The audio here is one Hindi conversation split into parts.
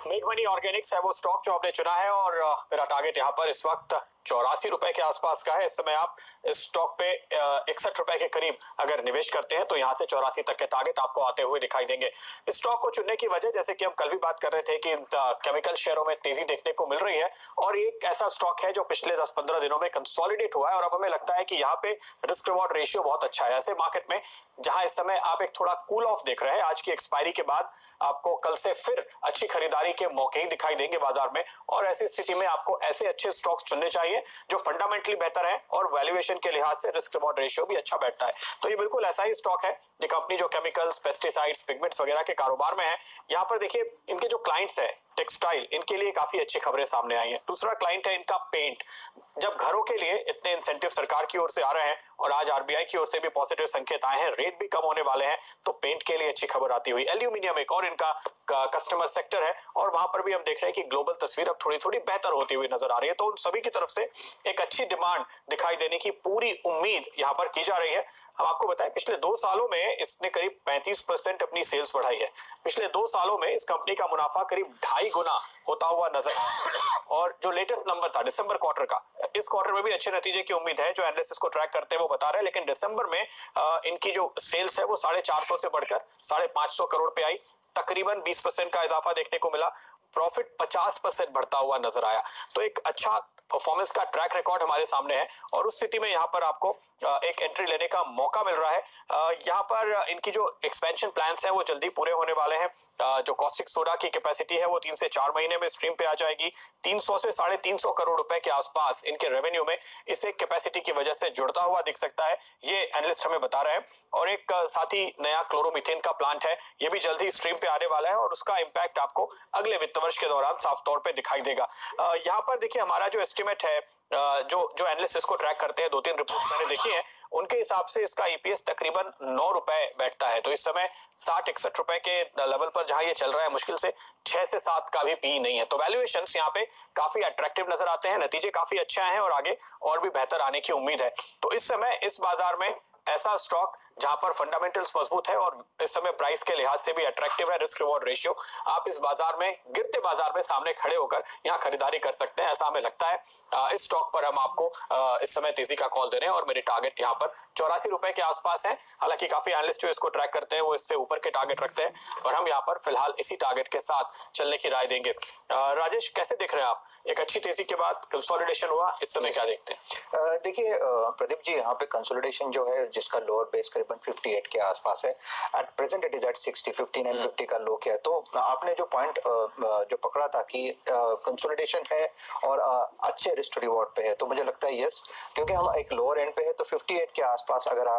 मेक मनी ऑर्गेनिक्स है वो स्टॉक जो आपने चुना है और मेरा टारगेट यहाँ पर इस वक्त 84 रुपए के आसपास का है। इस समय आप इस स्टॉक पे 61 रुपए के करीब अगर निवेश करते हैं तो यहाँ से 84 तक के टारगेट आपको आते हुए दिखाई देंगे। इस स्टॉक को चुनने की वजह, जैसे कि हम कल भी बात कर रहे थे कि केमिकल शेयरों में तेजी देखने को मिल रही है और एक ऐसा स्टॉक है जो पिछले 10-15 दिनों में कंसोलिडेट हुआ है और अब हमें लगता है कि यहाँ पे रिस्क रिवॉर्ड रेशियो बहुत अच्छा है। ऐसे मार्केट में जहां इस समय आप एक थोड़ा कूल ऑफ देख रहे हैं, आज की एक्सपायरी के बाद आपको कल से फिर अच्छी खरीदारी के मौके ही दिखाई देंगे बाजार में और ऐसी स्थिति में आपको ऐसे अच्छे स्टॉक्स चुनने चाहिए जो फंडामेंटली बेहतर है और वैल्यूएशन के लिहाज से रिस्क रिवॉर्ड रेशियो भी अच्छा बैठता है। तो ये बिल्कुल ऐसा ही स्टॉक है। ये कंपनी जो केमिकल्स, पेस्टिसाइड्स, पिगमेंट्स वगैरह के कारोबार में है। यहाँ पर देखिए इनके जो क्लाइंट्स है टेक्सटाइल, इनके लिए काफी अच्छी खबरें सामने आई हैं। दूसरा क्लाइंट है इनका पेंट। जब घरों के लिए इतने इंसेंटिव सरकार की ओर से आ रहे हैं और आज आरबीआई की ओर से भी पॉजिटिव संकेत आए हैं, रेट भी कम होने वाले हैं, तो पेंट के लिए अच्छी खबर आती हुई। एल्यूमिनियम एक और इनका कस्टमर सेक्टर है और वहां पर भी हम देख रहे हैं कि ग्लोबल तस्वीर अब थोड़ी थोड़ी बेहतर होती हुई नजर आ रही है। तो उन सभी की तरफ से एक अच्छी डिमांड दिखाई देने की पूरी उम्मीद यहाँ पर की जा रही है। हम आपको बताएं, पिछले 2 सालों में इसने करीब 35% अपनी सेल्स बढ़ाई है। पिछले 2 सालों में इस कंपनी का मुनाफा करीब 2.5 गुना होता हुआ नजर आया और जो लेटेस्ट नंबर था दिसंबर क्वार्टर का, इस क्वार्टर में भी अच्छे नतीजे की उम्मीद है। जो एनालिस्ट इसको ट्रैक करते हैं वो बता रहे हैं, लेकिन दिसंबर में इनकी जो सेल्स है वो 450 से बढ़कर 550 करोड़ पे आई। तकरीबन 20% का इजाफा देखने को मिला। प्रॉफिट 50% बढ़ता हुआ नजर आया। तो एक अच्छा परफॉर्मेंस का ट्रैक रिकॉर्ड हमारे सामने है और उस स्थिति में यहाँ पर आपको एक एंट्री लेने का मौका मिल रहा है। यहाँ पर इनकी जो एक्सपेंशन प्लान्स हैं वो जल्दी पूरे होने वाले हैं। जो कॉस्टिक सोडा की कैपेसिटी है वो 3 से 4 महीने में स्ट्रीम पे आ जाएगी। 300 से 350 करोड़ रुपए के आसपास इनके रेवेन्यू में इस एक कैपेसिटी की वजह से जुड़ता हुआ दिख सकता है, ये एनालिस्ट हमें बता रहे हैं। और एक साथ ही नया क्लोरोमीथेन का प्लांट है, ये भी जल्दी स्ट्रीम पे आने वाला है और उसका इम्पैक्ट आपको अगले वित्त वर्ष के दौरान साफ तौर पर दिखाई देगा। यहाँ पर देखिए हमारा जो एस्टिमेट है, जो एनालिस्ट इसको ट्रैक करते हैं, 2-3 रिपोर्ट मैंने देखी है, उनके हिसाब से इसका ईपीएस तकरीबन 9 रुपए बैठता है। तो इस समय 60-61 रुपए के लेवल पर जहां ये चल रहा है, मुश्किल से 6 से 7 का भी पी नहीं है। तो वैल्यूएशंस यहाँ पे काफी अट्रैक्टिव नजर आते हैं, नतीजे काफी अच्छे हैं और आगे और भी बेहतर आने की उम्मीद है। तो इस समय इस बाजार में ऐसा स्टॉक जहां पर फंडामेंटल्स मजबूत है और इस समय प्राइस के लिहाज से भी अट्रैक्टिव है, रिस्क रिवॉर्ड रेशियो, आप इस बाजार में, गिरते बाजार में सामने खड़े होकर यहां खरीदारी कर सकते हैं, ऐसा हमें लगता है। इस स्टॉक पर हम आपको इस समय तेजी का कॉल दे रहे हैं और मेरे टारगेट यहाँ पर 84 रुपए के आसपास है। हालांकि काफी एनालिस्ट जो इसको ट्रैक करते हैं वो इससे ऊपर के टारगेट रखते हैं और हम यहाँ पर फिलहाल इसी टारगेट के साथ चलने की राय देंगे। राजेश, कैसे देख रहे हैं आप? एक अच्छी तेजी के बाद कंसोलिडेशन हुआ, इस समय क्या देखते हैं? देखिए प्रदीप जी, यहाँ पे कंसोलिडेशन जो है जिसका लोअर बेस करीबन 58 के आसपास है, at present it is at 60, 59 50 का लो किया है। तो आपने जो पॉइंट जो पकड़ा था कि कंसोलिडेशन है और अच्छे रिस्क रिवॉर्ड पे है, तो मुझे लगता है यस, क्योंकि हम एक लोअर एंड पे है तो 58 के आसपास अगर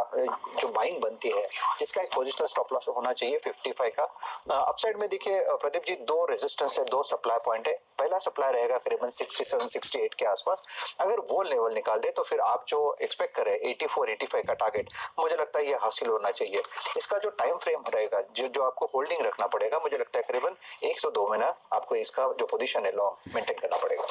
जो बाइंग बनती है, जिसका एक पोजिशनल स्टॉप लॉस होना चाहिए 55 का। अपसाइड में देखिए प्रदीप जी, 2 रेजिस्टेंस है, 2 सप्लाई पॉइंट है। पहला सप्लाई रहेगा करीबन 67-68 के आसपास। अगर वो लेवल निकाल दे तो फिर आप जो एक्सपेक्ट करें 84-85 का टारगेट, मुझे लगता है ये हासिल होना चाहिए। इसका जो टाइम फ्रेम रहेगा, जो आपको होल्डिंग रखना पड़ेगा, मुझे लगता है करीबन 1 से 2 महीना आपको इसका जो पोजीशन है लॉन्ग मेंटेन करना पड़ेगा।